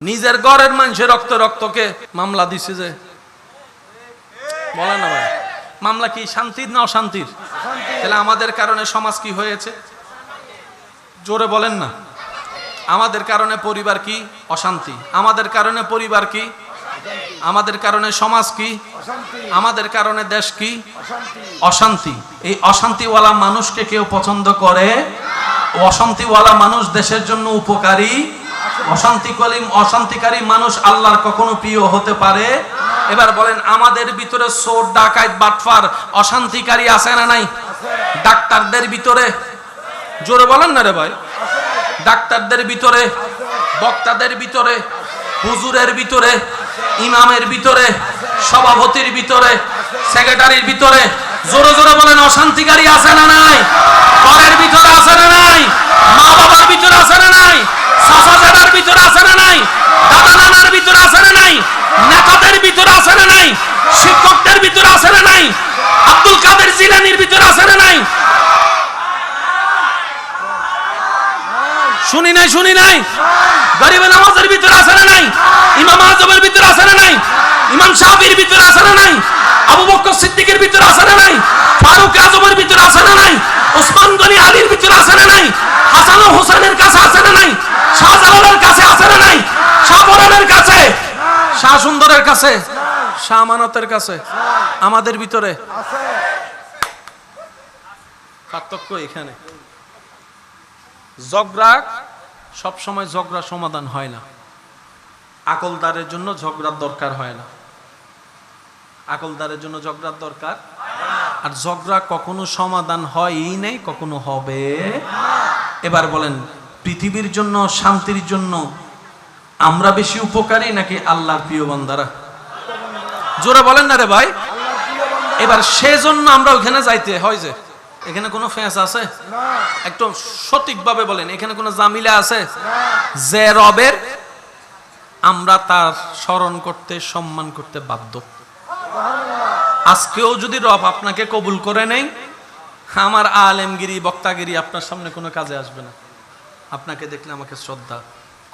নিজের ঘরের মানুষের রক্তকে মামলা দিছে যে, বলে না ভাই, মামলা কি শান্তির না অশান্তির? তাহলে আমাদের কারণে সমাজ কি হয়েছে? জোরে বলেন না। আমাদের কারণে পরিবার কি? অশান্তি। আমাদের কারণে পরিবার কি? আমাদের কারণে সমাজ কি? আমাদের কারণে দেশ কি? অশান্তি। এই অশান্তিওয়ালা মানুষকে কেউ পছন্দ করে? অশান্তিওয়ালা মানুষ দেশের জন্য উপকারী? অশান্তিকারী মানুষ আল্লাহর কখনো প্রিয় হতে পারে? এবার বলেন, আমাদের ভিতরে চোর, ডাকাত, বাটফার, অশান্তিকারী আছে না নাই? ডাক্তারদের ভিতরে, জোরে বলেন না রে ভাই, ডাক্তারদের ভিতরে, বক্তাদের ভিতরে, হুজুরের ভিতরে, ইমামের ভিতরে, সভাপতির ভিতরে, সেক্রেটারির ভিতরে, জোরে জোরে বলেন, অশান্তিকারী আছে না নাই? ঘরের ভিতরে আছে না নাই? মা বাবার ভিতরে আছে না নাই? চাচা চাচার ভিতরে আছে না নাই? দাদা নানার ভিতরে আছে না নাই? নেতাদের ভিতরে আছে না নাই? শিক্ষকদের ভিতরে আছে না নাই? আব্দুল কাদের জিলানীর ভিতরে আছে না নাই? শুনি নাই গরিবে নামাজের ভিতরে আছে না নাই? ইমাম আজমের ভিতরে আছে না নাই? ইমাম শাফির ভিতরে আছে না নাই? আবু বকর সিদ্দিকের ভিতরে আছে না নাই? ফারুক আজমের ভিতরে আছে না নাই? ওসমান গনি আলীর ভিতরে আছে না নাই? হাসান ও হোসেনের কাছে আছে না নাই? শাহজালালের কাছে আছে না নাই? শাহবরানের কাছে, শাহ সুন্দরের কাছে, শাহ আমানতের কাছে, আমাদের ভিতরে আছে। পার্থক্য এখানে। ঝগড়া সব সময় ঝগড়া সমাধান হয় না। আকলদারের জন্য ঝগড়ার দরকার হয় না। আকলদারের জন্য ঝগড়ার দরকার, আর ঝগড়া কখনো সমাধান হয়ই নাই, কখনো হবে। এবার বলেন, পৃথিবীর জন্য, শান্তির জন্য আমরা বেশি উপকারী নাকি আল্লাহর প্রিয় বান্দারা? জোরে বলেন না রে ভাই। এবার সেজন্য আমরা ওখানে যাইতে হয় যে, এখানে কোনো ফেঁস আছে? একটু সঠিকভাবে বলেন, এখানে কোনো জামিলা আছে? যে রবের আমরা তার স্মরণ করতে, সম্মান করতে বাধ্য। আজকেও যদি রব আপনাকে কবুল করে নেই, আমার আলেমগিরি, বক্তাগিরি আপনার সামনে কোনো কাজে আসবে না। আপনাকে দেখলে আমাকে শ্রদ্ধা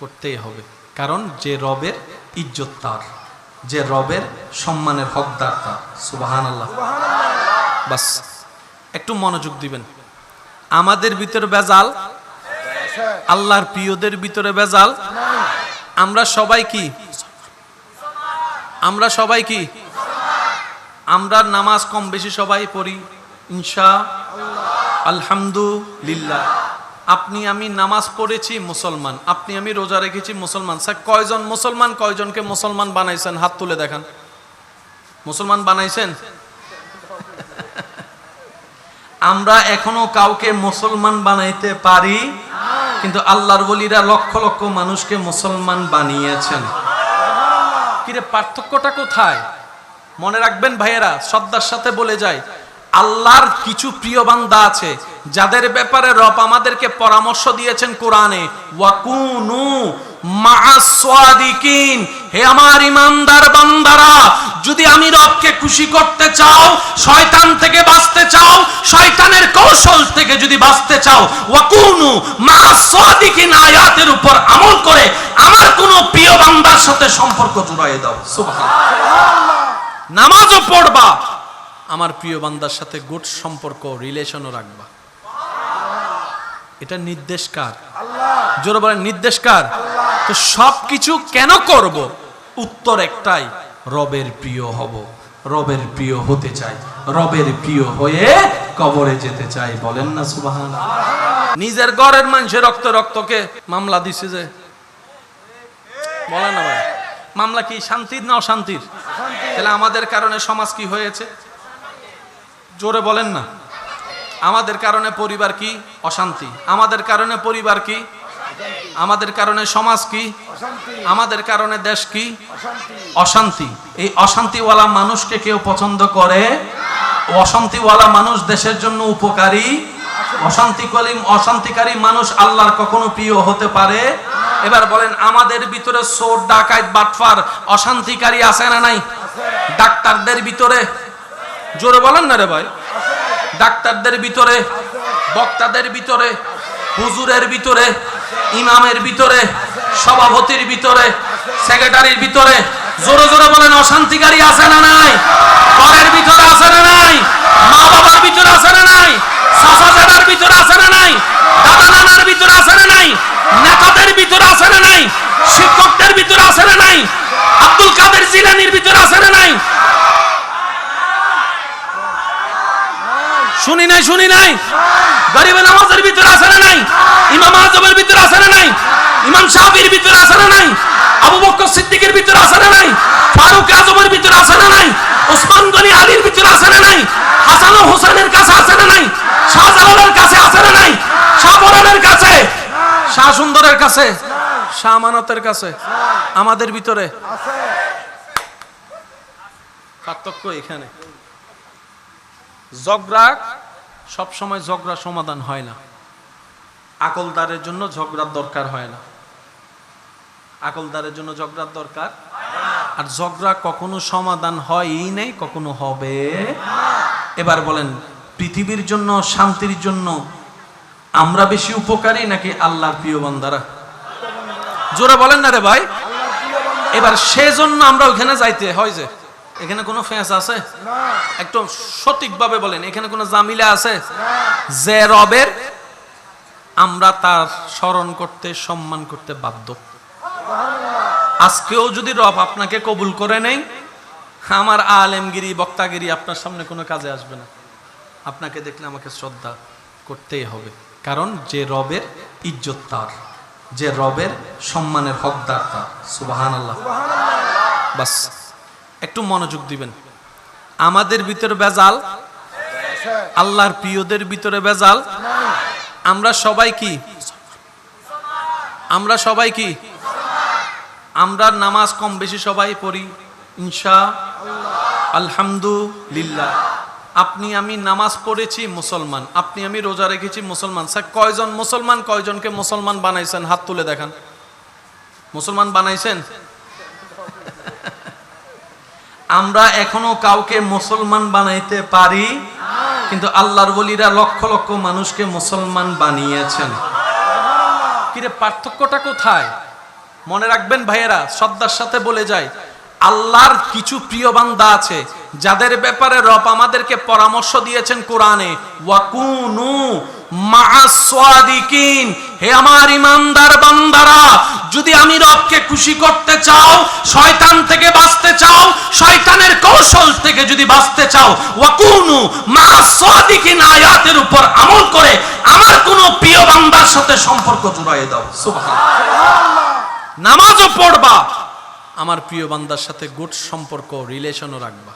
করতেই হবে, কারণ যে রবের ইজ্জত তার, যে রবের সম্মানের হকদার তার। সুবহানাল্লাহ। বাস একটু মনোযোগ দিবেন। আমাদের ভিতরে বেজাল, আল্লাহর প্রিয়দের ভিতরে বেজাল। আমরা সবাই কি? আমরা সবাই কি? আমরা নামাজ কম বেশি সবাই পড়ি ইনশাআল্লাহ, আলহামদুলিল্লাহ। আপনি আমি নামাজ পড়েছি মুসলমান, আপনি আমি রোজা রেখেছি মুসলমান। স্যার কয়জন মুসলমান, কয়জনকে মুসলমান বানাইছেন? হাত তুলে দেখান। মুসলমান বানাইছেন? আমরা এখনো কাউকে মুসলমান বানাইতে পারি, কিন্তু আল্লাহর ওলিরা লক্ষ লক্ষ মানুষকে মুসলমান বানিয়েছেন। কিরে, পার্থক্যটা কোথায়? মনে রাখবেন ভাইয়েরা, শ্রদ্ধার সাথে বলে যায়, আল্লাহর কিছু প্রিয় বান্দা আছে যাদের ব্যাপারে রব আমাদেরকে পরামর্শ দিয়েছেন কোরআনে, ওয়াকুনু মাআস সাদিকিন। হে আমার ইমানদার বান্দারা, যদি আমি রবকে খুশি করতে চাও, শয়তান থেকে বাঁচতে চাও, শয়তানের কৌশল থেকে যদি বাঁচতে চাও, ওয়াকুনু মাআস সাদিকিন আয়াতের উপর আমল করে আমার কোন প্রিয় বান্দার সাথে সম্পর্ক জুড়াইয়ে দাও। সুবহানাল্লাহ। নামাজও পড়বা, আমার প্রিয় বান্দার সাথে গুড সম্পর্ক, রিলেশনও রাখবা। এটা নির্দেশ কার? আল্লাহ। জোরে বলেন, নির্দেশ কার? তো সবকিছু কেন করব? উত্তর একটাই, রবের প্রিয় হব, রবের প্রিয় হতে চাই, রবের প্রিয় হয়ে কবরে যেতে চাই। বলেন না সুবহানাল্লাহ। নিজের ঘরের মানুষের রক্তকে মামলা দিছে যে, বলে না ভাই, মামলা কি শান্তির না অশান্তির? তাহলে আমাদের কারণে সমাজ কি হয়েছে? জোরে বলেন না। আমাদের কারণে পরিবার কি? অশান্তি। আমাদের কারণে পরিবার কি? আমাদের কারণে সমাজ কি? আমাদের কারণে দেশ কি? অশান্তি। এই অশান্তিওয়ালা মানুষকে কেউ পছন্দ করে? অশান্তিওয়ালা মানুষ দেশের জন্য উপকারী? অশান্তিকারী মানুষ আল্লাহর কখনো প্রিয় হতে পারে? এবার বলেন, আমাদের ভিতরে চোর, ডাকাত, বাটফার, অশান্তিকারী আছে না নাই? ডাক্তারদের ভিতরে, জোরে বলেন না রে ভাই, ডাক্তারদের ভিতরে, বক্তাদের ভিতরে, হুজুরের ভিতরে, ইমামের ভিতরে, সভাপতির ভিতরে, সেক্রেটারির ভিতরে। জোরে জোরে বলেন, অশান্তিকারী আছে না নাই? ঘরের ভিতরে আছে না নাই? মা বাবার ভিতরে আছে না নাই? চাচা চাচার ভিতরে আছে না নাই? দাদা নানার ভিতরে আছে না নাই? নেতাদের ভিতরে আছে না নাই? শিক্ষকদের ভিতরে আছে না নাই? আব্দুল কাদের জিলানীর ভিতরে আছে না নাই? শুনি নাই, শুনি নাই। গরিবে নামাজের ভিতরে আছে না নাই? ইমাম আজমের ভিতরে আছে না নাই? ইমাম শাফির ভিতরে আছে না নাই? আবু বকর সিদ্দিকের ভিতরে আছে না নাই? ফারুক আজমের ভিতরে আছে না নাই? ওসমান গনি আলীর ভিতরে আছে না নাই? হাসান ও হোসেনের কাছে আছে না নাই? শাহজালালের কাছে আছে না নাই? শাহপরানের কাছে, শাহ সুন্দরের কাছে, শাহ আমানতের কাছে, আমাদের ভিতরে আছে। পার্থক্য এখানে। ঝগড়া সব সময় ঝগড়া সমাধান হয় না। আকলদারের জন্য ঝগড়ার দরকার হয় না। আকলদারের জন্য ঝগড়ার দরকার, আর ঝগড়া কখনো সমাধান হয়ই নাই, কখনো হবে। এবার বলেন, পৃথিবীর জন্য, শান্তির জন্য আমরা বেশি উপকারী নাকি আল্লাহর প্রিয় বান্দারা? জোরে বলেন না রে ভাই। এবার সেজন্য আমরা ওখানে যাইতে হয়। যে এখানে কোনো ফেঁস আছে? একটু সঠিকভাবে বলেন, এখানে কোনো জামিলা আছে? যে রবের আমরা তার স্মরণ করতে, সম্মান করতে বাধ্য। আজকেও যদি রব আপনাকে কবুল করে নেই, আমার আলেমগিরি, বক্তাগিরি আপনার সামনে কোনো কাজে আসবে না। আপনাকে দেখলে আমাকে শ্রদ্ধা করতেই হবে, কারণ যে রবের ইজ্জত তার, যে রবের সম্মানের হকদার তার। সুবহানাল্লাহ। বাস একটু মনোযোগ দিবেন। আমাদের ভিতরে বেজাল, আল্লাহর প্রিয়দের ভিতরে বেজাল। আমরা সবাই কি? আমরা সবাই কি? আমরা নামাজ কম বেশি সবাই পড়ি ইনশাআল্লাহ, আলহামদুলিল্লাহ। আপনি আমি নামাজ পড়েছি, মুসলমান। আপনি আমি রোজা রেখেছি, মুসলমান। স্যার কয়জন মুসলমান, কয়জনকে মুসলমান বানাইছেন? হাত তুলে দেখান। মুসলমান বানাইছেন? আমরা এখনো কাউকে মুসলমান বানাইতে পারি, কিন্তু আল্লাহর ওলিরা লক্ষ লক্ষ মানুষকে মুসলমান বানিয়েছেন। কিরে, পার্থক্যটা কোথায়? মনে রাখবেন ভাইয়েরা, শ্রদ্ধার সাথে বলে যায়, আল্লাহর কিছু প্রিয় বান্দা আছে যাদের ব্যাপারে রব আমাদেরকে পরামর্শ দিয়েছেন কোরআনে, ওয়াকুনু মাআস সাদিকিন। হে আমার ইমানদার বান্দারা, যদি আমি রবকে খুশি করতে চাও, শয়তান থেকে বাঁচতে চাও, শয়তানের কৌশল থেকে যদি বাঁচতে চাও, ওয়াকুনু মাআস সাদিকিন আয়াতের উপর আমল করে আমার কোন প্রিয় বান্দার সাথে সম্পর্ক জুড়াইয়ে দাও। সুবহানাল্লাহ। নামাজও পড়বা, আমার প্রিয় বান্দার সাথে গুড সম্পর্ক, রিলেশনও রাখবা।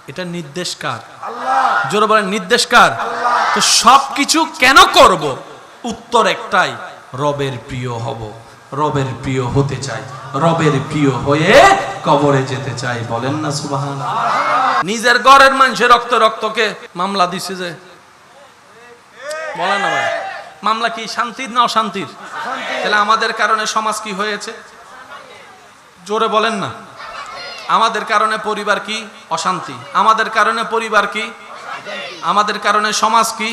এটা নির্দেশ কার? আল্লাহ। জোরে বলেন, নির্দেশ কার? আল্লাহ। তো সবকিছু কেন করব? উত্তর একটাই, রবের প্রিয় হব, রবের প্রিয় হতে চাই, রবের প্রিয় হয়ে কবরে যেতে চাই। বলেন না সুবহানাল্লাহ। নিজের ঘরের মানুষের রক্ত রক্তকে মামলা দিছে যে, বলেন না ভাই, মামলা কি শান্তির না অশান্তির? তাহলে আমাদের কারণে সমাজ কি হয়েছে? জোরে বলেন না। আমাদের কারণে পরিবার কি? অশান্তি। আমাদের কারণে পরিবার কি? আমাদের কারণে সমাজ কি?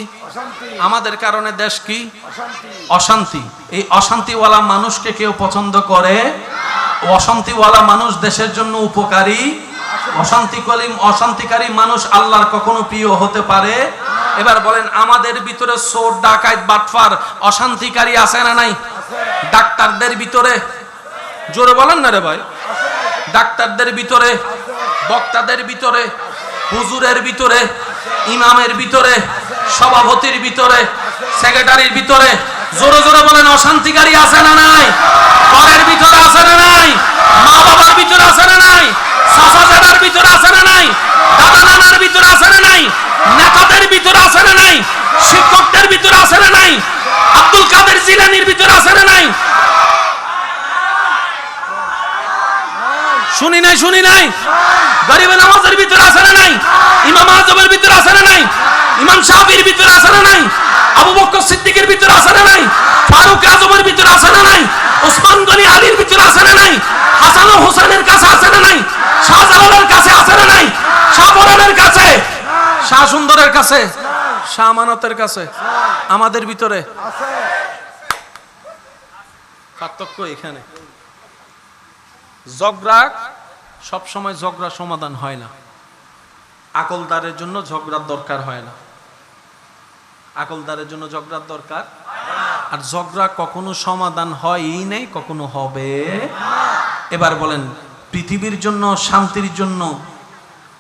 আমাদের কারণে দেশ কি? অশান্তি। এই অশান্তিওয়ালা মানুষকে কেউ পছন্দ করে? অশান্তিওয়ালা মানুষ দেশের জন্য উপকারী? অশান্তিকারী মানুষ আল্লাহর কখনো প্রিয় হতে পারে? এবার বলেন, আমাদের ভিতরে চোর, ডাকাত, বাটফার, অশান্তিকারী আছে না নাই? ডাক্তারদের ভিতরে, জোরে বলেন না রে ভাই, ডাক্তারদের ভিতরে, বক্তাদের ভিতরে, হুজুরের ভিতরে, ইমামের ভিতরে, সভাপতির ভিতরে, সেক্রেটারির ভিতরে, জোরে জোরে বলেন, অশান্তিকারী আছে না নাই? ঘরের ভিতরে আছে না নাই? মা বাবার ভিতরে আছে না নাই? চাচা চাচার ভিতরে আছে না নাই? দাদা নানার ভিতরে আছে না নাই? নেতাদের ভিতরে আছে না নাই? শিক্ষকদের ভিতরে আছে না নাই? আব্দুল কাদের জিলানীর ভিতরে আছে না নাই? শুনি নাই, শুনি নাই। গরিবে নামাজের ভিতরে আছে না নাই? ইমাম আজমের ভিতরে আছে না নাই? ইমাম শাফির ভিতরে আছে না নাই? আবু বকর সিদ্দিকের ভিতরে আছে না নাই? ফারুক আজমের ভিতরে আছে না নাই? ওসমান গনি আলীর ভিতরে আছে না নাই? হাসান ও হোসেনের কাছে আছে না নাই? শাহজালালের কাছে আছে না নাই? শাহপরানের কাছে, শাহ সুন্দরের কাছে, শাহ আমানতের কাছে, আমাদের ভিতরে আছে। পার্থক্য এখানে। ঝগড়া সব সময় ঝগড়া সমাধান হয় না। আকলদারের জন্য ঝগড়ার দরকার হয় না। আকলদারের জন্য ঝগড়ার দরকার, আর ঝগড়া কখনো সমাধান হয়ই নাই, কখনো হবে। এবার বলেন, পৃথিবীর জন্য শান্তির জন্য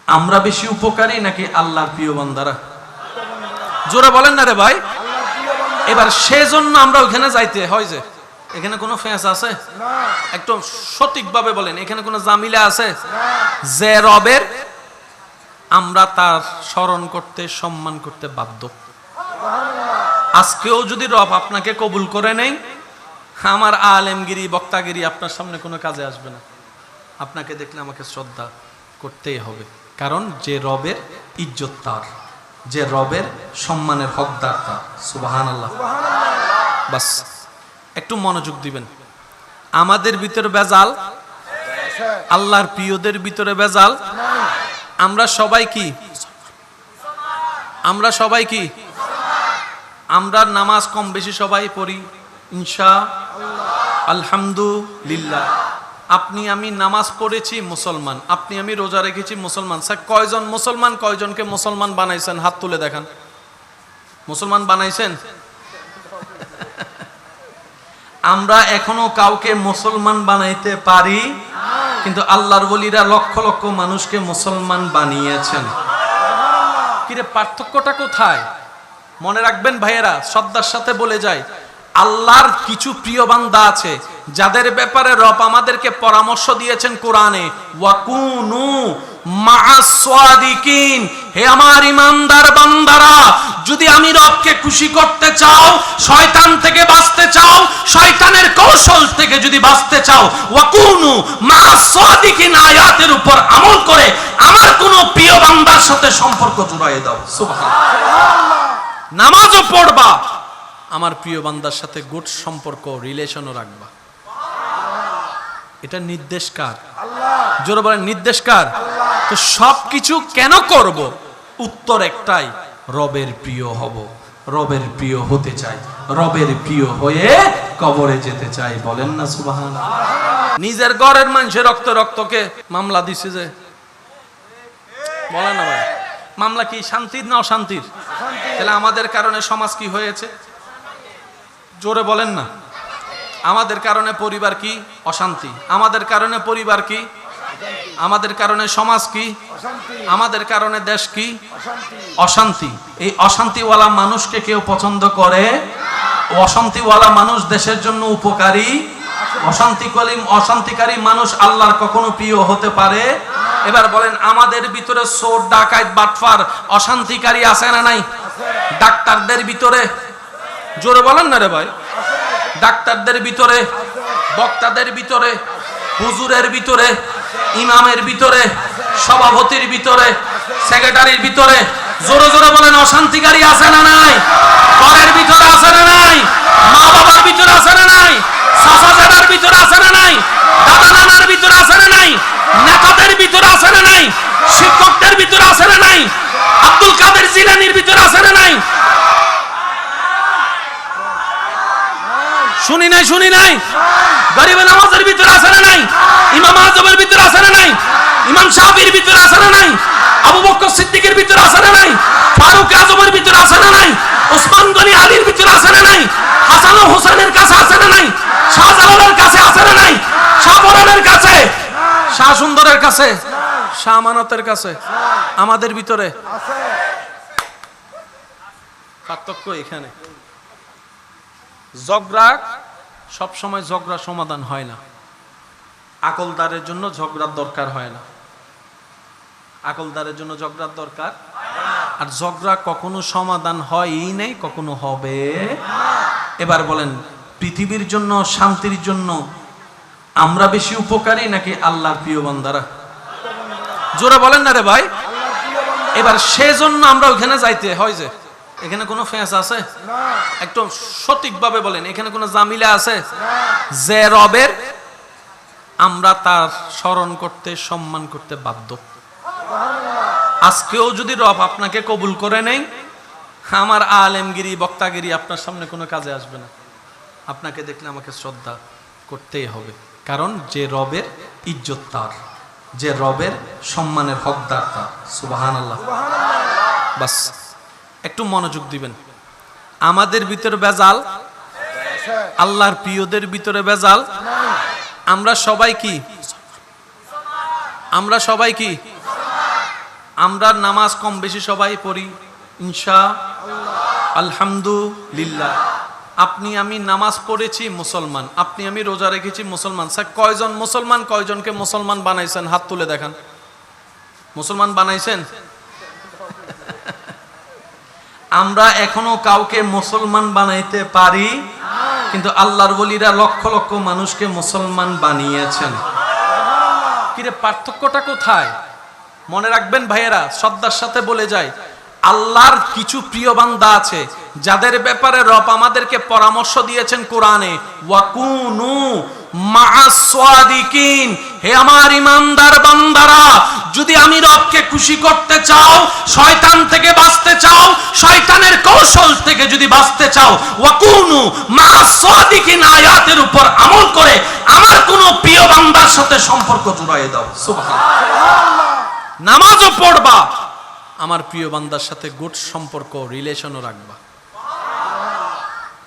আমরা বেশি উপকারী নাকি আল্লাহর প্রিয় বান্দারা? জোরে বলেন না রে ভাই। এবার সেজন্য আমরা ওখানে যাইতে হয়। যে এখানে কোনো ফেঁস আছে? একটু সঠিকভাবে বলেন, এখানে কোনো জামিলা আছে? যে রবের আমরা তার স্মরণ করতে, সম্মান করতে বাধ্য। আজকেও যদি রব আপনাকে কবুল করে নেই, আমার আলেমগিরি বক্তাগিরি আপনার সামনে কোনো কাজে আসবে না। আপনাকে দেখলে আমাকে শ্রদ্ধা করতেই হবে, কারণ যে রবের ইজ্জত তার, যে রবের সম্মানের হকদার তার। সুবহানাল্লাহ। বাস একটু মনোযোগ দিবেন। আমাদের ভিতরে বেজাল, আল্লাহর প্রিয়দের ভিতরে বেজাল। আমরা সবাই কি? আমরা সবাই কি? আমরা নামাজ কম বেশি সবাই পড়ি ইনশাআল্লাহ, আলহামদুলিল্লাহ। আপনি আমি নামাজ পড়েছি মুসলমান, আপনি আমি রোজা রেখেছি মুসলমান। স্যার কয়জন মুসলমান, কয়জনকে মুসলমান বানাইছেন? হাত তুলে দেখান। মুসলমান বানাইছেন? আমরা এখনো কাউকে মুসলমান বানাইতে পারি, কিন্তু আল্লাহর ওলিরা লক্ষ লক্ষ মানুষকে মুসলমান বানিয়েছেন। কিরে পার্থক্যটা কোথায়? মনে রাখবেন ভাইয়েরা, শ্রদ্ধার সাথে বলে যায়, আল্লাহর কিছু প্রিয় বান্দা আছে যাদের ব্যাপারে রব আমাদেরকে পরামর্শ দিয়েছেন কোরআনে, ওয়াকুনু মাআস সাদিকিন। হে আমার ইমানদার বান্দারা, যদি আমি রবকে খুশি করতে চাও, শয়তান থেকে বাঁচতে চাও, শয়তানের কৌশল থেকে যদি বাঁচতে চাও, ওয়াকুনু মাআস সাদিকিন আয়াতের উপর আমল করে আমার কোন প্রিয় বান্দার সাথে সম্পর্ক জুড়াইয়ে দাও। সুবহানাল্লাহ। নামাজও পড়বা, আমার প্রিয় বান্দার সাথে গুড সম্পর্ক, রিলেশনও রাখবা। এটা নির্দেশ কার? আল্লাহ। জোরে বলেন, নির্দেশ কার? আল্লাহ। তো সবকিছু কেন করব? উত্তর একটাই, রবের প্রিয় হব, রবের প্রিয় হতে চাই, রবের প্রিয় হয়ে কবরে যেতে চাই। বলেন না সুবহানাল্লাহ। নিজের ঘরের মানুষের রক্ত রক্তকে মামলা দিছে যে, বলেন না ভাই, মামলা কি শান্তির না অশান্তির? তাহলে আমাদের কারণে সমাজ কি হয়েছে? জোরে বলেন না। আমাদের কারণে পরিবার কি? অশান্তি। আমাদের কারণে পরিবার কি? আমাদের কারণে সমাজ কি? আমাদের কারণে দেশ কি? অশান্তি। এই অশান্তিওয়ালা মানুষকে কেউ পছন্দ করে? অশান্তিওয়ালা মানুষ দেশের জন্য উপকারী? অশান্তিকারী মানুষ আল্লাহর কখনো প্রিয় হতে পারে? এবার বলেন, আমাদের ভিতরে চোর ডাকাত বাটফার অশান্তিকারী আছে না নাই? ডাক্তারদের ভিতরে, জোরে বলেন না রে ভাই, ডাক্তারদের ভিতরে, বক্তাদের ভিতরে, হুজুরের ভিতরে, ইমামের ভিতরে, সভাপতির ভিতরে, সেক্রেটারির ভিতরে, জোরে জোরে বলেন, অশান্তিকারী আছে না নাই? ঘরের ভিতরে আছে না নাই? মা বাবার ভিতরে আছে না নাই? চাচা চাচার ভিতরে আছে না নাই? দাদা নানার ভিতরে আছে না নাই? নেতাদের ভিতরে আছে না নাই? শিক্ষকদের ভিতরে আছে না নাই? আব্দুল কাদের জিলানীর ভিতরে আছে না নাই? শুনি নাই, শুনি নাই। গরিবে নামাজের ভিতরে আছে না নাই? ইমাম আজমের ভিতরে আছে না নাই? ইমাম শাফির ভিতরে আছে না নাই? আবু বকর সিদ্দিকের ভিতরে আছে না নাই? ফারুক আজমের ভিতরে আছে না নাই? ওসমান গনি আলীর ভিতরে আছে না নাই? হাসান ও হোসেনের কাছে আছে না নাই? শাহজালালের কাছে আছে না নাই? শাহপরানের কাছে, শাহ সুন্দরের কাছে, শাহ আমানতের কাছে, আমাদের ভিতরে আছে। পার্থক্য এখানে। ঝগড়া সব সময় ঝগড়া সমাধান হয় না। আকলদারের জন্য ঝগড়ার দরকার হয় না। আকলদারের জন্য ঝগড়ার দরকার, আর ঝগড়া কখনো সমাধান হয়ই নাই, কখনো হবে। এবার বলেন, পৃথিবীর জন্য শান্তির জন্য আমরা বেশি উপকারী নাকি আল্লাহর প্রিয় বান্দারা? জোরে বলেন না রে ভাই। এবার সেজন্য আমরা ওখানে যাইতে হয়। যে এখানে কোনো ফেঁস আছে? একটু সঠিকভাবে বলেন, এখানে কোনো জামিলা আছে? যে রবের আমরা তার স্মরণ করতে, সম্মান করতে বাধ্য। আজকেও যদি রব আপনাকে কবুল করে নেই, আমার আলেমগিরি বক্তাগিরি আপনার সামনে কোনো কাজে আসবে না। আপনাকে দেখলে আমাকে শ্রদ্ধা করতেই হবে, কারণ যে রবের ইজ্জত তার, যে রবের সম্মানের হকদার তার। সুবহানাল্লাহ। বাস একটু মনোযোগ দিবেন। আমাদের ভিতরে বেজাল, আল্লাহর প্রিয়দের ভিতরে বেজাল। আমরা সবাই কি? আমরা সবাই কি? আমরা নামাজ কম বেশি সবাই পড়ি ইনশাআল্লাহ, আলহামদুলিল্লাহ। আপনি আমি নামাজ পড়েছি মুসলমান, আপনি আমি রোজা রেখেছি মুসলমান। স্যার কয়জন মুসলমান, কয়জনকে মুসলমান বানাইছেন? হাত তুলে দেখান। মুসলমান বানাইছেন? আমরা এখনো কাউকে মুসলমান বানাইতে পারি, কিন্তু আল্লাহর ওলিরা লক্ষ লক্ষ মানুষকে মুসলমান বানিয়েছেন। কিরে পার্থক্যটা কোথায়? মনে রাখবেন ভাইয়েরা, শ্রদ্ধার সাথে বলে যায়, আল্লাহর কিছু প্রিয় বান্দা আছে যাদের ব্যাপারে রব আমাদেরকে পরামর্শ দিয়েছেন কোরআনে, ওয়াকুনু মাআস সাদিকিন। হে আমার ইমানদার বান্দারা, যদি আমি রবকে খুশি করতে চাও, শয়তান থেকে বাঁচতে চাও, শয়তানের কৌশল থেকে যদি বাঁচতে চাও, ওয়াকুনু মাআস সাদিকিন আয়াতের উপর আমল করে আমার কোন প্রিয় বান্দার সাথে সম্পর্ক জুড়ায়ে দাও। সুবহানাল্লাহ। নামাজও পড়বা, আমার প্রিয় বান্দার সাথে গুড সম্পর্ক, রিলেশনও রাখবা।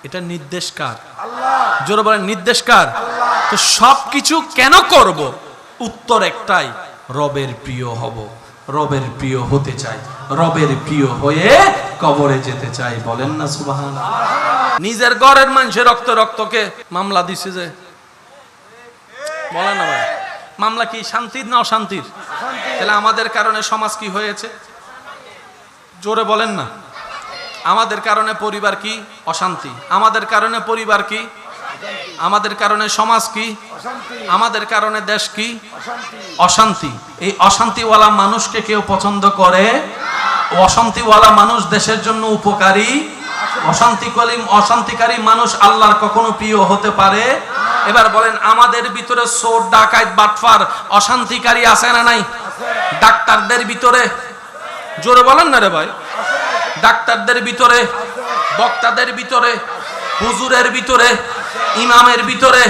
এটা নির্দেশ কার? আল্লাহ। জোরে বলেন নির্দেশ কার? আল্লাহ। তো সবকিছু কেন করব? উত্তর একটাই, রবের প্রিয় হব, রবের প্রিয় হতে চাই, রবের প্রিয় হয়ে কবরে যেতে চাই। বলেন না সুবহানাল্লাহ। নিজের ঘরের মানুষের রক্ত রক্তকে মামলা দিছে যে, বলেন না ভাই, মামলা কি শান্তির না অশান্তির? তাহলে আমাদের কারণে সমাজ কি হয়েছে? জোরে বলেন না। আমাদের কারণে পরিবার কি? অশান্তি। আমাদের কারণে পরিবার কি? আমাদের কারণে সমাজ কি? আমাদের কারণে দেশ কি? অশান্তি। এই অশান্তিওয়ালা মানুষকে কেউ পছন্দ করে? অশান্তিওয়ালা মানুষ দেশের জন্য উপকারী? অশান্তিকারী মানুষ আল্লাহর কখনো প্রিয় হতে পারে? এবার বলেন, আমাদের ভিতরে চোর ডাকাত বাটফার অশান্তিকারী আছে না নাই? ডাক্তারদের ভিতরে, জোরে বলেন না রে ভাই, ডাক্তারদের ভিতরে, বক্তাদের ভিতরে, হুজুরের ভিতরে, ইমামের ভিতরে,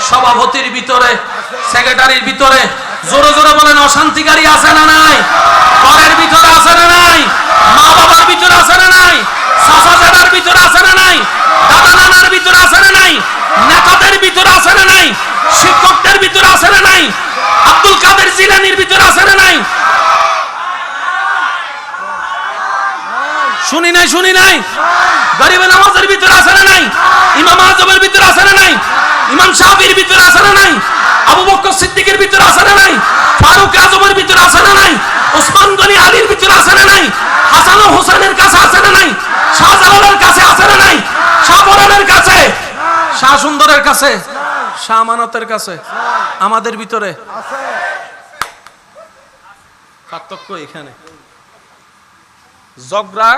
সভাপতির ভিতরে, সেক্রেটারির ভিতরে, জোরে জোরে বলেন অশান্তিকারী আছে না নাই? ঘরের ভিতরে আছে না নাই? মা বাবার ভিতরে আছে না নাই? চাচা চাচার ভিতরে আছে না নাই? দাদা নানার ভিতরে আছে না নাই? নেতাদের ভিতরে আছে না নাই? শিক্ষকদের ভিতরে আছে না নাই? আব্দুল কাদের জিলানীর ভিতরে আছে না নাই? শুনি নাই, শুনি নাই। গরিবে নামাজের ভিতরে আছে না নাই? ইমাম আজমের ভিতরে আছে না নাই? ইমাম শাফির ভিতরে আছে না নাই? আবু বকর সিদ্দিকের ভিতরে আছে না নাই? ফারুক আজমের ভিতরে আছে না নাই? ওসমান গনি আলীর ভিতরে আছে না নাই? হাসান ও হোসেনের কাছে আছে না নাই? শাহজালালের কাছে আছে না নাই? শাহপরানের কাছে, শাহ সুন্দরের কাছে, শাহ আমানতের কাছে, আমাদের ভিতরে আছে। পার্থক্য এখানে। ঝগড়া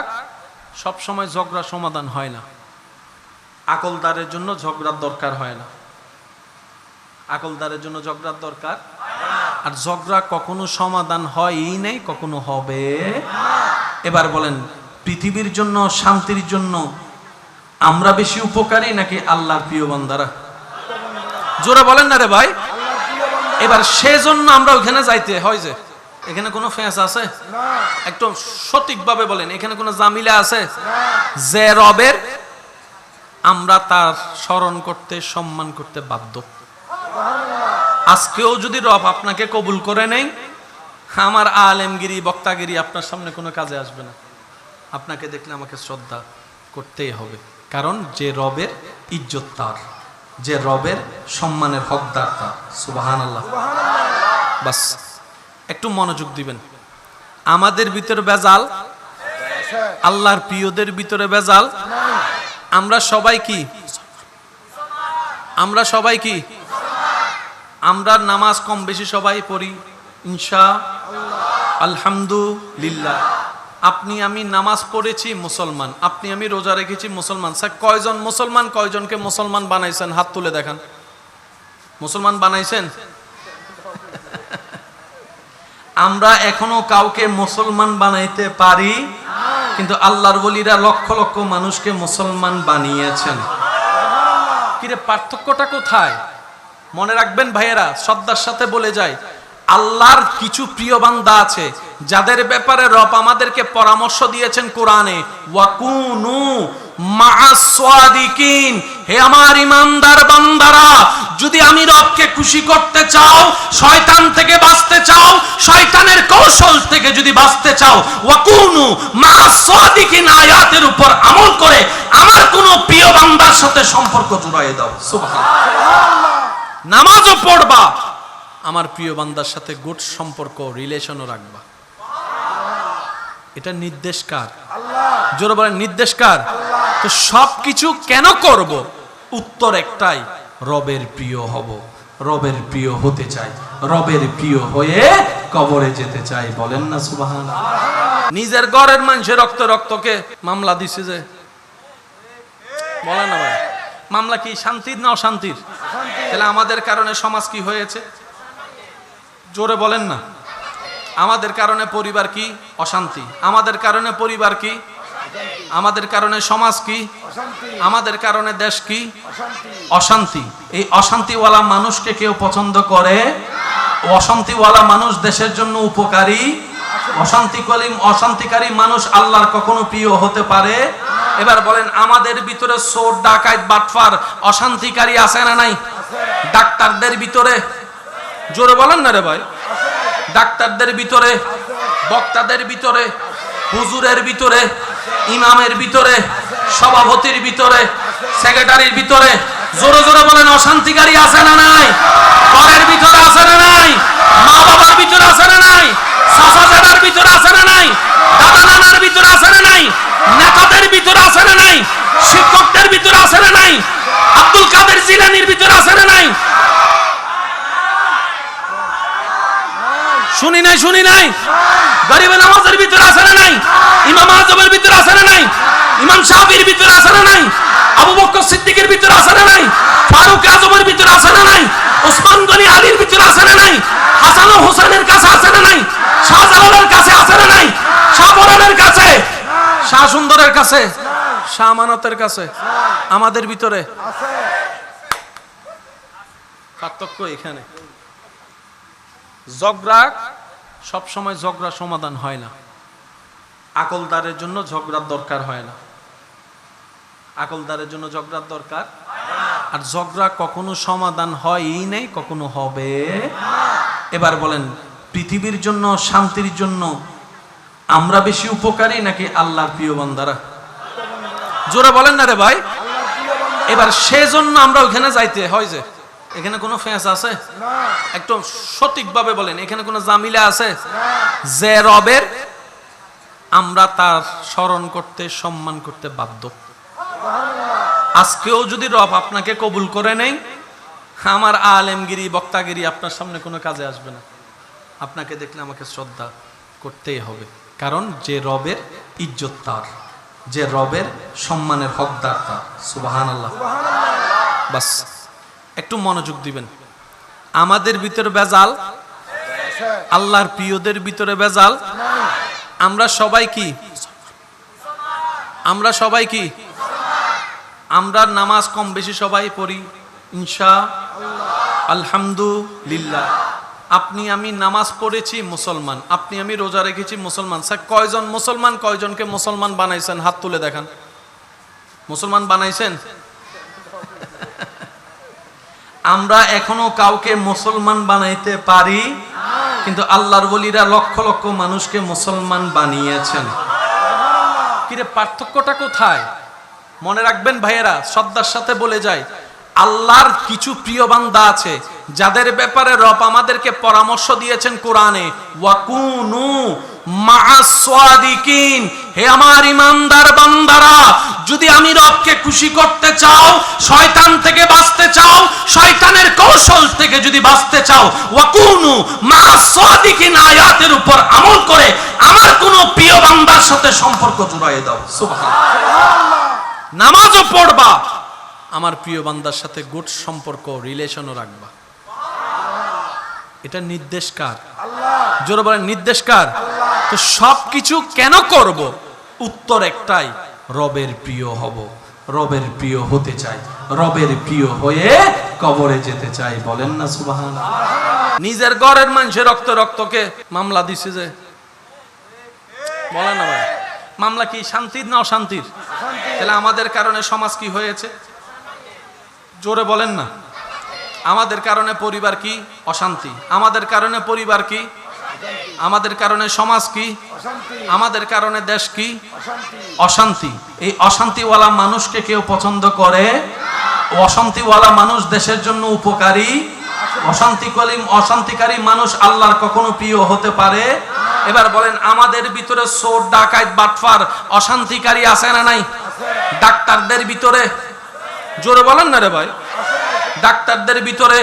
সবসময় ঝগড়া সমাধান হয় না। আকলদারের জন্য ঝগড়ার দরকার হয় না। আকলদারের জন্য ঝগড়ার দরকার, আর ঝগড়া কখনো সমাধান হয়ই নাই, কখনো হবে। এবার বলেন, পৃথিবীর জন্য, শান্তির জন্য আমরা বেশি উপকারী নাকি আল্লাহর প্রিয় বান্দারা? জোরে বলেন না রে ভাই। এবার সেজন্য আমরা ওখানে যাইতে হয় যে, এখানে কোনো ফেঁস আছে? একটু সঠিকভাবে বলেন, এখানে কোনো জামিলা আছে? যে রবের আমরা তার স্মরণ করতে, সম্মান করতে বাধ্য। আজকেও যদি রব আপনাকে কবুল করে নেই, আমার আলেমগিরি, বক্তাগিরি আপনার সামনে কোনো কাজে আসবে না। আপনাকে দেখলে আমাকে শ্রদ্ধা করতেই হবে, কারণ যে রবের ইজ্জত তার, যে রবের সম্মানের হকদার তার। সুবহানাল্লাহ। বাস একটু মনোযোগ দিবেন। আমাদের ভিতরে বেজাল, আল্লাহর প্রিয়দের ভিতরে বেজাল। আমরা সবাই কি? আমরা সবাই কি? আমরা নামাজ কম বেশি সবাই পড়ি ইনশাআল্লাহ, আলহামদুলিল্লাহ। আপনি আমি নামাজ পড়েছি মুসলমান, আপনি আমি রোজা রেখেছি মুসলমান। স্যার কয়জন মুসলমান, কয়জনকে মুসলমান বানাইছেন? হাত তুলে দেখান। মুসলমান বানাইছেন? আমরা এখনো কাউকে মুসলমান বানাইতে পারি, কিন্তু আল্লাহর ওলিরা লক্ষ লক্ষ মানুষকে মুসলমান বানিয়েছেন। কিরে পার্থক্যটা কোথায়? মনে রাখবেন ভাইয়েরা, শ্রদ্ধার সাথে বলে যায়, আল্লাহর কিছু প্রিয় বান্দা আছে যাদের ব্যাপারে রব আমাদেরকে পরামর্শ দিয়েছেন কোরআনে, ওয়াকুনু মাআস সাদিকিন, হে আমার ইমানদার বান্দারা, যদি আমি রবকে খুশি করতে চাও, শয়তান থেকে বাঁচতে চাও, শয়তানের কৌশল থেকে যদি বাঁচতে চাও, ওয়াকুনু মাআস সাদিকিন আয়াতের উপর আমল করে আমার কোন প্রিয় বান্দার সাথে সম্পর্ক জুড়ায়ে দাও। সুবহানাল্লাহ। নামাজও পড়বা, আমার প্রিয় বান্দার সাথে গুড সম্পর্ক, রিলেশনও রাখবা। এটা নির্দেশ কার? আল্লাহ। জোরে বলেন, নির্দেশ কার? আল্লাহ। তো সবকিছু কেন করব? উত্তর একটাই, রবের প্রিয় হব, রবের প্রিয় হতে চাই, রবের প্রিয় হয়ে কবরে যেতে চাই। বলেন না সুবহানাল্লাহ। নিজের ঘরের মানুষের রক্ত রক্তকে মামলা দিছে যে, বলেন না ভাই, মামলা কি শান্তির না অশান্তির? তাহলে আমাদের কারণে সমাজ কি হয়েছে? জোরে বলেন না। আমাদের কারণে পরিবার কি? অশান্তি। আমাদের কারণে পরিবার কি? আমাদের কারণে সমাজ কি? আমাদের কারণে দেশ কি? অশান্তি। এই অশান্তিওয়ালা মানুষকে কেউ পছন্দ করে? অশান্তিওয়ালা মানুষ দেশের জন্য উপকারী? অশান্তিকারী মানুষ আল্লাহর কখনো প্রিয় হতে পারে? এবার বলেন, আমাদের ভিতরে চোর ডাকাত বাটফার অশান্তিকারী আছে না নাই? ডাক্তারদের ভিতরে, জোরে বলেন না রে ভাই, ডাক্তারদের ভিতরে, বক্তাদের ভিতরে, হুজুরের ভিতরে, ইমামের ভিতরে, সভাপতির ভিতরে, সেক্রেটারির ভিতরে, জোরে জোরে বলেন, অশান্তিকারী আছে না নাই? ঘরের ভিতরে আছে না নাই? মা বাবার ভিতরে আছে না নাই? চাচা চাচার ভিতরে আছে না নাই? দাদা নানার ভিতরে আছে না নাই? নেতাদের ভিতরে আছে না নাই? শিক্ষকদের ভিতরে আছে না নাই? আব্দুল কাদের জিলানীর ভিতরে আছে না নাই? শুনি নাই, শুনি নাই। গরিবে নামাজের ভিতরে আছে না নাই? ইমাম আজমের ভিতরে আছে না নাই? ইমাম শাফির ভিতরে আছে না নাই? আবু বকর সিদ্দিকের ভিতরে আছে না নাই? ফারুক আজমের ভিতরে আছে না নাই? ওসমান গনি আলীর ভিতরে আছে না নাই? হাসান ও হোসেনের কাছে আছে না নাই? শাহজালালের কাছে আছে না নাই? শাহবরানের কাছে, শাহ সুন্দরের কাছে, শাহ আমানতের কাছে, আমাদের ভিতরে আছে। পার্থক্য এখানে। ঝগড়া সব সময় ঝগড়া সমাধান হয় না। আকলদারের জন্য ঝগড়ার দরকার হয় না। আকলদারের জন্য ঝগড়ার দরকার, আর ঝগড়া কখনো সমাধান হয়ই নাই, কখনো হবে। এবার বলেন, পৃথিবীর জন্য, শান্তির জন্য আমরা বেশি উপকারী নাকি আল্লাহর প্রিয় বান্দারা? জোরে বলেন না রে ভাই। এবার সেজন্য আমরা ওখানে যাইতে হয় যে, এখানে কোনো ফেঁস আছে? একটু সঠিকভাবে বলেন, এখানে কোনো জামিলা আছে? যে রবের আমরা তার স্মরণ করতে, সম্মান করতে বাধ্য। আজকেও যদি রব আপনাকে কবুল করে নেই, আমার আলেমগিরি, বক্তাগিরি আপনার সামনে কোনো কাজে আসবে না। আপনাকে দেখলে আমাকে শ্রদ্ধা করতেই হবে, কারণ যে রবের ইজ্জত তার, যে রবের সম্মানের হকদার তার। সুবহানাল্লাহ। বাস একটু মনোযোগ দিবেন। আমাদের ভিতরে বেজাল, আল্লাহর প্রিয়দের ভিতরে বেজাল। আমরা সবাই কি? আমরা সবাই কি? আমরা নামাজ কম বেশি সবাই পড়ি ইনশাআল্লাহ, আলহামদুলিল্লাহ। আপনি আমি নামাজ পড়েছি মুসলমান, আপনি আমি রোজা রেখেছি মুসলমান। স্যার কয়জন মুসলমান, কয়জনকে মুসলমান বানাইছেন? হাত তুলে দেখান। মুসলমান বানাইছেন? আমরা এখনো কাউকে মুসলমান বানাইতে পারি, কিন্তু আল্লাহর ওলিরা লক্ষ লক্ষ মানুষকে মুসলমান বানিয়েছেন। কিরে, পার্থক্যটা কোথায়? মনে রাখবেন ভাইয়েরা, শ্রদ্ধার সাথে বলে যায়, আল্লাহর কিছু প্রিয় বান্দা আছে যাদের ব্যাপারে রব আমাদেরকে পরামর্শ দিয়েছেন কোরআনে, ওয়াকুনু মাআস সাদিকিন, হে আমার ইমানদার বান্দারা, যদি আমি রবকে খুশি করতে চাও, শয়তান থেকে বাঁচতে চাও, শয়তানের কৌশল থেকে যদি বাঁচতে চাও, ওয়াকুনু মাআস সাদিকিন আয়াতের উপর আমল করে আমার কোন প্রিয় বান্দার সাথে সম্পর্ক জুড়ায়ে দাও। সুবহানাল্লাহ। নামাজও পড়বা, আমার প্রিয় বান্দার সাথে গুড সম্পর্ক, রিলেশনও রাখবা। এটা নির্দেশ কার? আল্লাহ। জোরে বলেন, নির্দেশ কার? আল্লাহ। তো সবকিছু কেন করব? উত্তর একটাই, রবের প্রিয় হব, রবের প্রিয় হতে চাই, রবের প্রিয় হয়ে কবরে যেতে চাই। বলেন না সুবহানাল্লাহ। নিজের ঘরের মানুষের রক্তকে মামলা দিছে যে, বলেন না ভাই, মামলা কি শান্তির না অশান্তির? তাহলে আমাদের কারণে সমাজ কি হয়েছে? জোরে বলেন না। আমাদের কারণে পরিবার কি? অশান্তি। আমাদের কারণে পরিবার কি? আমাদের কারণে সমাজ কি? আমাদের কারণে দেশ কি? অশান্তি। এই অশান্তিওয়ালা মানুষকে কেউ পছন্দ করে? অশান্তিওয়ালা মানুষ দেশের জন্য উপকারী? অশান্তিকারী মানুষ আল্লাহর কখনো প্রিয় হতে পারে? এবার বলেন, আমাদের ভিতরে চোর ডাকাত বাটফার অশান্তিকারী আছে না নাই? ডাক্তারদের ভিতরে, জোরে বলেন না রে ভাই, ডাক্তারদের ভিতরে,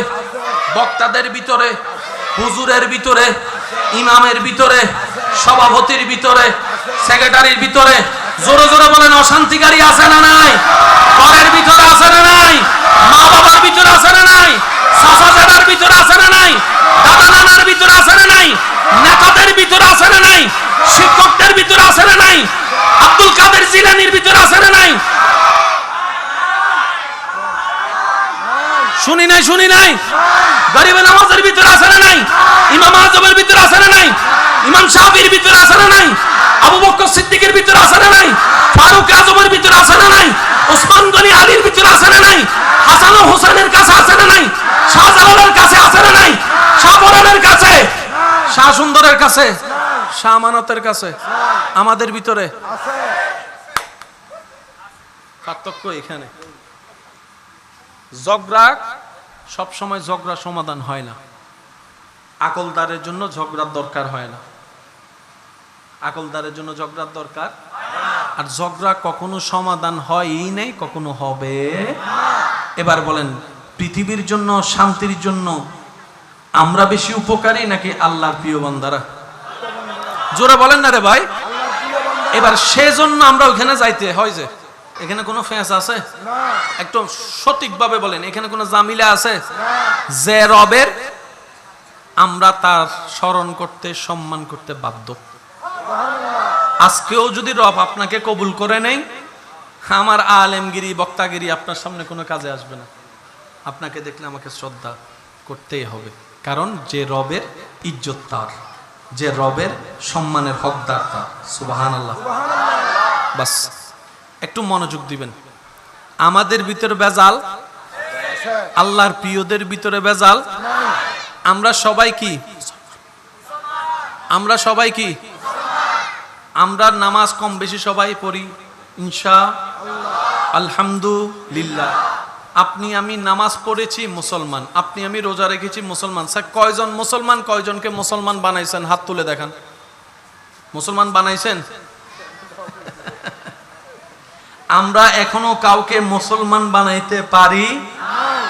বক্তাদের ভিতরে, হুজুরের ভিতরে, ইমামের ভিতরে, সভাপতির ভিতরে, সেক্রেটারির ভিতরে, জোরে জোরে বলেন, অশান্তিকারী আছে না নাই? ঘরের ভিতরে আছে না নাই? মা বাবার ভিতরে আছে না নাই? চাচা চাচার ভিতরে আছে না নাই? দাদা নানার ভিতরে আছে না নাই? নেতাদের ভিতরে আছে না নাই? শিক্ষকদের ভিতরে আছে না নাই? আব্দুল কাদের জিলানীর ভিতরে আছে না নাই? শুনি নাই গরিব নামাজের ভিতরে আছে না নাই? ইমাম আজমের ভিতরে আছে না নাই? ইমাম শাফির ভিতরে আছে না নাই? আবু বকর সিদ্দিকের ভিতরে আছে না নাই? ফারুক আজমের ভিতরে আছে না নাই? ওসমান গনি আলীর ভিতরে আছে না নাই? হাসান ও হোসেনের কাছে আছে না নাই? শাহজালালের কাছে আছে না নাই? শাহপরানের কাছে, শাহ সুন্দরের কাছে, শাহ আমানতের কাছে, আমাদের ভিতরে আছে। পার্থক্য এখানে। ঝগড়া সব সময় ঝগড়া সমাধান হয় না। আকলদারের জন্য ঝগড়ার দরকার হয় না। আকলদারের জন্য ঝগড়ার দরকার, আর ঝগড়া কখনো সমাধান হয়ই নাই, কখনো হবে। এবার বলেন, পৃথিবীর জন্য, শান্তির জন্য আমরা বেশি উপকারী নাকি আল্লাহর প্রিয় বান্দারা? জোরে বলেন না রে ভাই। এবার সেজন্য আমরা ওখানে যাইতে হয় যে, এখানে কোনো ফেঁস আছে? একটু সঠিকভাবে বলেন, এখানে কোনো জামিলা আছে? যে রবের আমরা তার স্মরণ করতে, সম্মান করতে বাধ্য। আজকেও যদি রব আপনাকে কবুল করে নেই, আমার আলেমগিরি, বক্তাগিরি আপনার সামনে কোনো কাজে আসবে না। আপনাকে দেখলে আমাকে শ্রদ্ধা করতেই হবে, কারণ যে রবের ইজ্জত তার, যে রবের সম্মানের হকদার তার। সুবহানাল্লাহ। বাস একটু মনোযোগ দিবেন। আমাদের ভিতরে বেজাল, আল্লাহর প্রিয়দের ভিতরে বেজাল। আমরা সবাই কি? আমরা সবাই কি? আমরা নামাজ কম বেশি সবাই পড়ি ইনশাআল্লাহ, আলহামদুলিল্লাহ। আপনি আমি নামাজ পড়েছি, মুসলমান। আপনি আমি রোজা রেখেছি, মুসলমান। স্যার কয়জন মুসলমান, কয়জনকে মুসলমান বানাইছেন? হাত তুলে দেখান। মুসলমান বানাইছেন? আমরা এখনো কাউকে মুসলমান বানাইতে পারি,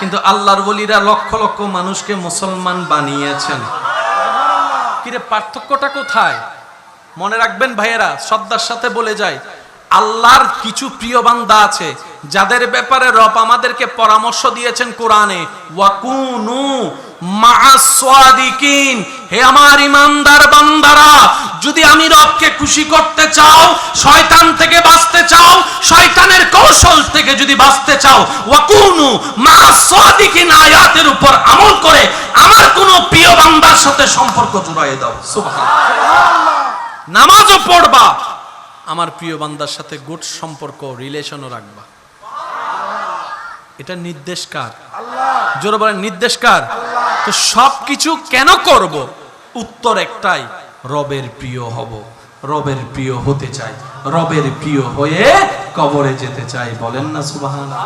কিন্তু আল্লাহর ওলিরা লক্ষ লক্ষ মানুষকে মুসলমান বানিয়েছেন। কিরে, পার্থক্যটা কোথায়? মনে রাখবেন ভাইয়েরা, শ্রদ্ধার সাথে বলে যায়, আল্লাহর কিছু প্রিয় বান্দা আছে যাদের ব্যাপারে রব আমাদেরকে পরামর্শ দিয়েছেন কোরআনে, ওয়াকুনু মাআস সাদিকিন। হে আমার ইমানদার বান্দারা, যদি আমি রবকে খুশি করতে চাও, শয়তান থেকে বাঁচতে চাও, শয়তানের কৌশল থেকে যদি বাঁচতে চাও, ওয়াকুনু মাআস সাদিকিন আয়াতের উপর আমল করে আমার কোন প্রিয় বান্দার সাথে সম্পর্ক জুড়াইয়ে দাও। সুবহানাল্লাহ। নামাজও পড়বা, আমার প্রিয় বান্দার সাথে গুড সম্পর্ক, রিলেশনও রাখবা। এটা নির্দেশ কার? আল্লাহ। জোরে বলেন, নির্দেশ কার? আল্লাহ। তো সবকিছু কেন করব? উত্তর একটাই, রবের প্রিয় হব, রবের প্রিয় হতে চাই, রবের প্রিয় হয়ে কবরে যেতে চাই। বলেন না সুবহানাল্লাহ।